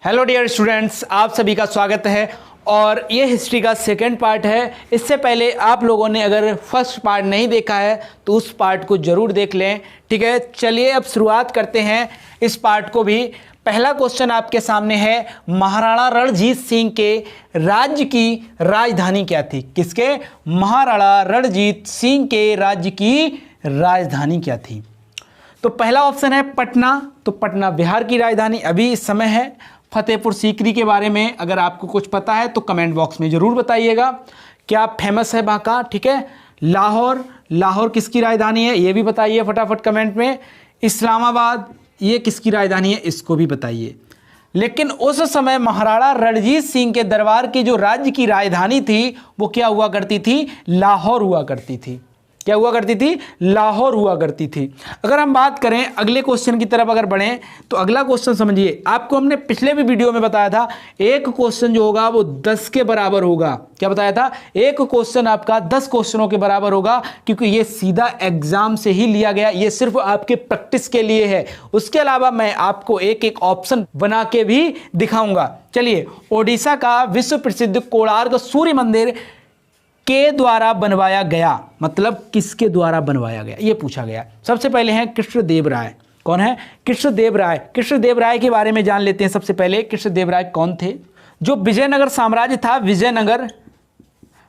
Hello dear students, आप सभी का स्वागत है और ये हिस्ट्री का सेकंड पार्ट है। इससे पहले आप लोगों ने अगर फर्स्ट पार्ट नहीं देखा है तो उस पार्ट को ज़रूर देख लें। ठीक है, चलिए अब शुरुआत करते हैं इस पार्ट को भी। पहला क्वेश्चन आपके सामने है, महाराणा रणजीत सिंह के राज्य की राजधानी क्या थी? किसके? महाराणा रणजीत सिंह के राज्य की राजधानी क्या थी? तो पहला ऑप्शन है पटना। तो पटना बिहार की राजधानी अभी इस समय है। फतेहपुर सीकरी के बारे में अगर आपको कुछ पता है तो कमेंट बॉक्स में ज़रूर बताइएगा, क्या फेमस है वहाँ का। ठीक है, लाहौर, लाहौर किसकी राजधानी है ये भी बताइए फटाफट कमेंट में। इस्लामाबाद ये किसकी राजधानी है इसको भी बताइए। लेकिन उस समय महाराणा रणजीत सिंह के दरबार की जो राज्य की राजधानी थी वो क्या हुआ करती थी? लाहौर हुआ करती थी। क्या हुआ करती थी? लाहौर हुआ करती थी। अगर हम बात करें अगले क्वेश्चन की तरफ अगर बढ़ें तो अगला क्वेश्चन समझिए। आपको हमने पिछले भी वीडियो में बताया था एक क्वेश्चन जो होगा वो 10 के बराबर होगा। क्या बताया था? एक क्वेश्चन आपका 10 क्वेश्चनों के बराबर होगा, क्योंकि ये सीधा एग्जाम से ही लिया गया, ये सिर्फ आपके प्रैक्टिस के लिए है। उसके अलावा मैं आपको एक एक ऑप्शन बना के भी दिखाऊंगा। चलिए, ओडिशा का विश्व प्रसिद्ध कोणार्क सूर्य मंदिर के द्वारा बनवाया गया, मतलब किसके द्वारा बनवाया गया ये पूछा गया। सबसे पहले हैं कृष्णदेव राय। कौन है? कृष्णदेव राय। कृष्णदेव राय के बारे में जान लेते हैं। सबसे पहले कृष्णदेव राय कौन थे? जो विजयनगर साम्राज्य था,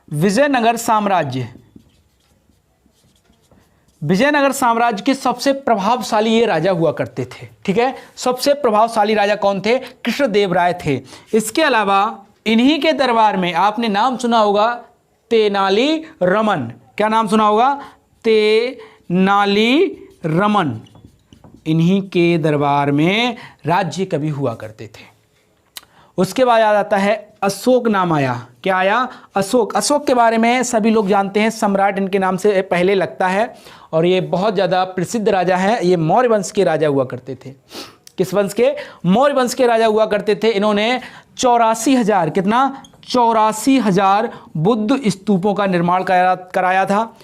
विजयनगर साम्राज्य, विजयनगर साम्राज्य के सबसे प्रभावशाली ये राजा हुआ करते थे। ठीक है, सबसे प्रभावशाली राजा कौन थे? कृष्णदेव राय थे। इसके अलावा इन्हीं के दरबार में आपने नाम सुना होगा तेनाली रमन। क्या नाम सुना होगा? तेनाली रमन। इन्हीं के दरबार में राज्य कवि हुआ करते थे। उसके बाद याद आता है अशोक नाम आया। क्या आया? अशोक। अशोक के बारे में सभी लोग जानते हैं, सम्राट इनके नाम से पहले लगता है और ये बहुत ज़्यादा प्रसिद्ध राजा हैं। ये मौर्य वंश के राजा हुआ करते थे। किस वंश के? मौर्य वंश के राजा हुआ करते थे। इन्होंने 84,000 कितना? 84,000 बुद्ध स्तूपों का निर्माण कराया था।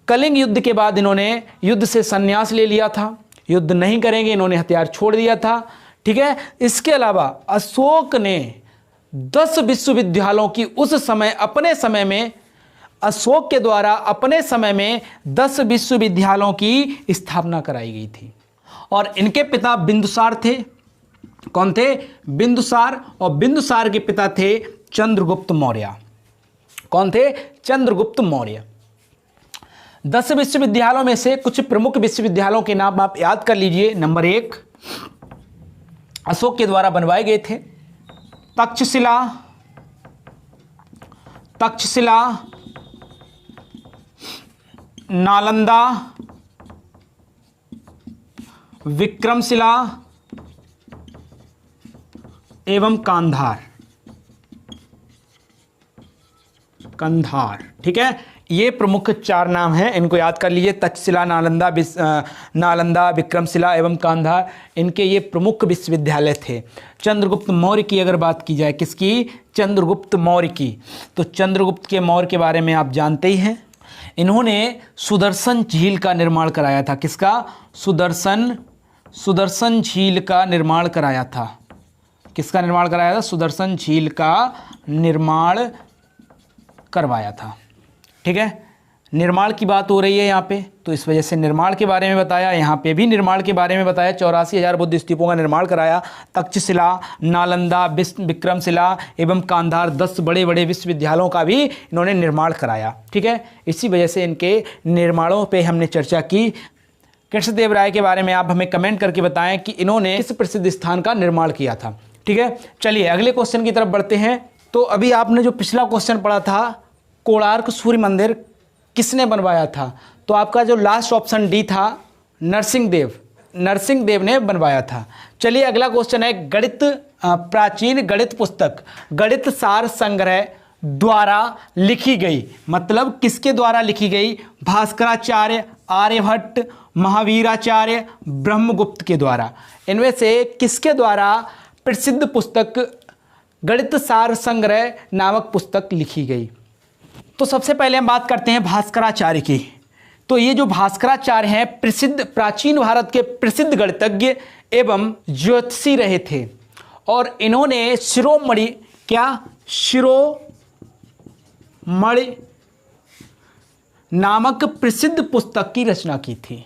कलिंग युद्ध के बाद इन्होंने युद्ध से संन्यास ले लिया था, युद्ध नहीं करेंगे, इन्होंने हथियार छोड़ दिया था। ठीक है, इसके अलावा अशोक ने 10 विश्वविद्यालयों की उस समय अपने समय में अशोक के द्वारा अपने समय में 10 विश्वविद्यालयों की स्थापना कराई गई थी। और इनके पिता बिंदुसार थे। कौन थे? बिंदुसार। और बिंदुसार के पिता थे चंद्रगुप्त मौर्य। कौन थे? चंद्रगुप्त मौर्य। 10 विश्वविद्यालयों में से कुछ प्रमुख विश्वविद्यालयों के नाम आप याद कर लीजिए। नंबर 1 अशोक के द्वारा बनवाए गए थे तक्षशिला, नालंदा, विक्रमशिला एवं कंधार। ठीक है, ये प्रमुख 4 नाम हैं, इनको याद कर लीजिए। तक्षशिला, नालंदा, विक्रमशिला एवं कंधार, इनके ये प्रमुख विश्वविद्यालय थे। चंद्रगुप्त मौर्य की अगर बात की जाए, किसकी? चंद्रगुप्त मौर्य की। तो चंद्रगुप्त के मौर्य के बारे में आप जानते ही हैं। इन्होंने सुदर्शन झील का निर्माण कराया था। किसका? सुदर्शन झील का निर्माण कराया था। किसका निर्माण कराया था? सुदर्शन झील का निर्माण करवाया था। ठीक है, निर्माण की बात हो रही है यहाँ पे, तो इस वजह से निर्माण के बारे में बताया। यहाँ पे भी निर्माण के बारे में बताया। 84,000 बुद्ध स्तूपों का निर्माण कराया। तक्षशिला, नालंदा, विक्रमशिला एवं कंधार 10 बड़े बड़े विश्वविद्यालयों का भी इन्होंने निर्माण कराया। ठीक है, इसी वजह से इनके निर्माणों पे हमने चर्चा की। कृष्णदेव राय के बारे में आप हमें कमेंट करके बताएं कि इन्होंने किस प्रसिद्ध स्थान का निर्माण किया था। ठीक है, चलिए अगले क्वेश्चन की तरफ बढ़ते हैं। तो अभी आपने जो पिछला क्वेश्चन पढ़ा था, कोणार्क सूर्य मंदिर किसने बनवाया था? तो आपका जो लास्ट ऑप्शन डी था, नरसिंह देव ने बनवाया था। चलिए अगला क्वेश्चन है गणित, प्राचीन गणित पुस्तक गणित सार संग्रह द्वारा लिखी गई, मतलब किसके द्वारा लिखी गई? भास्कराचार्य, आर्यभट्ट, महावीराचार्य, ब्रह्मगुप्त के द्वारा। इनमें से किसके द्वारा प्रसिद्ध पुस्तक गणित सार संग्रह नामक पुस्तक लिखी गई? तो सबसे पहले हम बात करते हैं भास्कराचार्य की। तो ये जो भास्कराचार्य हैं प्रसिद्ध प्राचीन भारत के प्रसिद्ध गणितज्ञ एवं ज्योतिषी रहे थे और इन्होंने शिरोमणि क्या शिरोमणि नामक प्रसिद्ध पुस्तक की रचना की थी।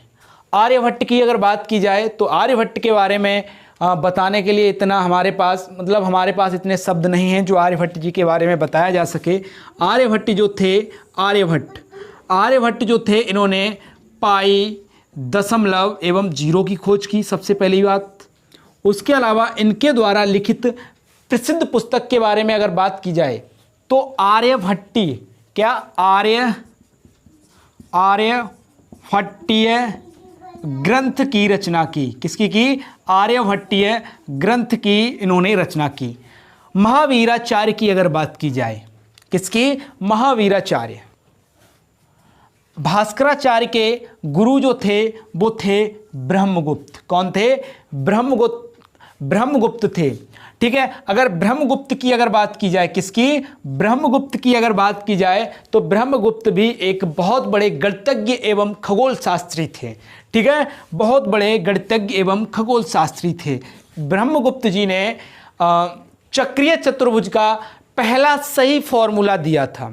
आर्यभट्ट की अगर बात की जाए तो आर्यभट्ट के बारे में बताने के लिए इतना हमारे पास इतने शब्द नहीं हैं जो आर्यभट्ट जी के बारे में बताया जा सके। आर्यभट्ट जो थे इन्होंने पाई, दशमलव एवं जीरो की खोज की, सबसे पहली बात। उसके अलावा इनके द्वारा लिखित प्रसिद्ध पुस्तक के बारे में अगर बात की जाए तो आर्यभट्टीय ग्रंथ की रचना की। किसकी की? आर्यभट्टीय ग्रंथ की इन्होंने रचना की। महावीराचार्य की अगर बात की जाए, किसकी? महावीराचार्य। भास्कराचार्य के गुरु जो थे वो थे ब्रह्मगुप्त। कौन थे? ब्रह्मगुप्त थे। ठीक है, अगर ब्रह्मगुप्त की अगर बात की जाए, किसकी? ब्रह्मगुप्त की अगर बात की जाए तो ब्रह्मगुप्त भी एक बहुत बड़े गणितज्ञ एवं खगोल शास्त्री थे। ठीक है, बहुत बड़े गणितज्ञ एवं खगोल शास्त्री थे। ब्रह्मगुप्त जी ने चक्रीय चतुर्भुज का पहला सही फॉर्मूला दिया था।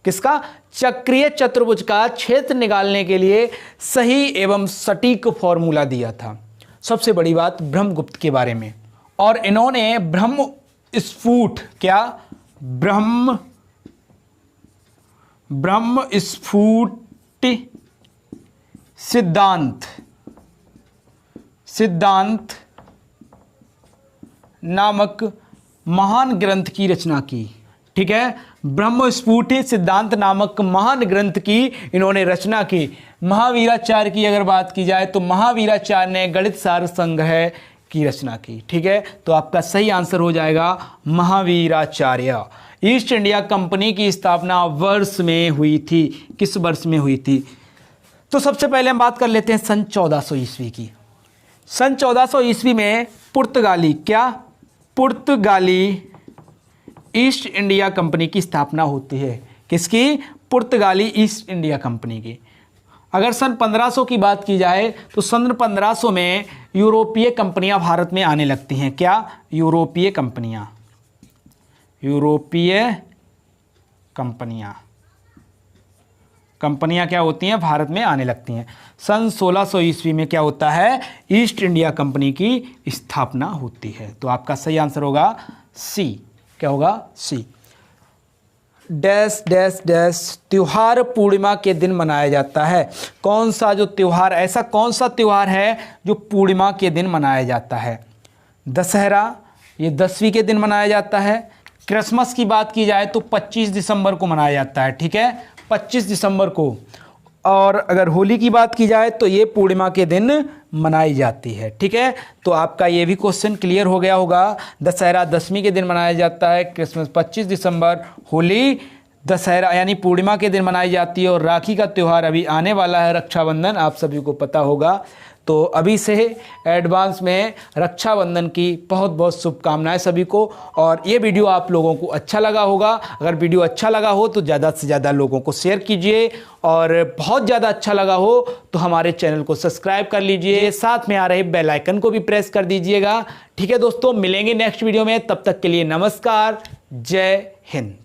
किसका? चक्रीय चतुर्भुज का क्षेत्र निकालने के लिए सही एवं सटीक फॉर्मूला दिया था। सबसे बड़ी बात ब्रह्मगुप्त के बारे में। और इन्होंने ब्रह्म स्फुट सिद्धांत नामक महान ग्रंथ की रचना की। ठीक है, ब्रह्मस्फुट सिद्धांत नामक महान ग्रंथ की इन्होंने रचना की। महावीराचार्य की अगर बात की जाए तो महावीराचार्य ने गणित सार संग्रह की रचना की। ठीक है, तो आपका सही आंसर हो जाएगा महावीराचार्य। ईस्ट इंडिया कंपनी की स्थापना वर्ष में हुई थी। किस वर्ष में हुई थी? तो सबसे पहले हम बात कर लेते हैं सन 1400 ईस्वी की। सन 1400 ईस्वी में पुर्तगाली ईस्ट इंडिया कंपनी की स्थापना होती है। किसकी? पुर्तगाली ईस्ट इंडिया कंपनी की। अगर सन 1500 की बात की जाए तो सन 1500 में यूरोपीय कंपनियां भारत में आने लगती हैं। क्या? यूरोपीय कंपनियां क्या होती हैं? भारत में आने लगती हैं। सन 1600 ईस्वी में क्या होता है? ईस्ट इंडिया कंपनी की स्थापना होती है। तो आपका सही आंसर होगा सी। क्या होगा? सी। डैश डैश डैश त्योहार पूर्णिमा के दिन मनाया जाता है। कौन सा त्योहार है जो पूर्णिमा के दिन मनाया जाता है? दशहरा, ये 10वीं के दिन मनाया जाता है। क्रिसमस की बात की जाए तो 25 दिसंबर को मनाया जाता है। ठीक है, 25 दिसंबर को। और अगर होली की बात की जाए तो ये पूर्णिमा के दिन मनाई जाती है। ठीक है, तो आपका ये भी क्वेश्चन क्लियर हो गया होगा। दशहरा 10वीं के दिन मनाया जाता है, क्रिसमस 25 दिसंबर, होली दशहरा यानी पूर्णिमा के दिन मनाई जाती है। और राखी का त्यौहार अभी आने वाला है, रक्षाबंधन, आप सभी को पता होगा। तो अभी से एडवांस में रक्षाबंधन की बहुत बहुत शुभकामनाएं सभी को। और ये वीडियो आप लोगों को अच्छा लगा होगा। अगर वीडियो अच्छा लगा हो तो ज़्यादा से ज़्यादा लोगों को शेयर कीजिए, और बहुत ज़्यादा अच्छा लगा हो तो हमारे चैनल को सब्सक्राइब कर लीजिए, साथ में आ रहे बेल आइकन को भी प्रेस कर दीजिएगा। ठीक है दोस्तों, मिलेंगे नेक्स्ट वीडियो में, तब तक के लिए नमस्कार, जय हिंद।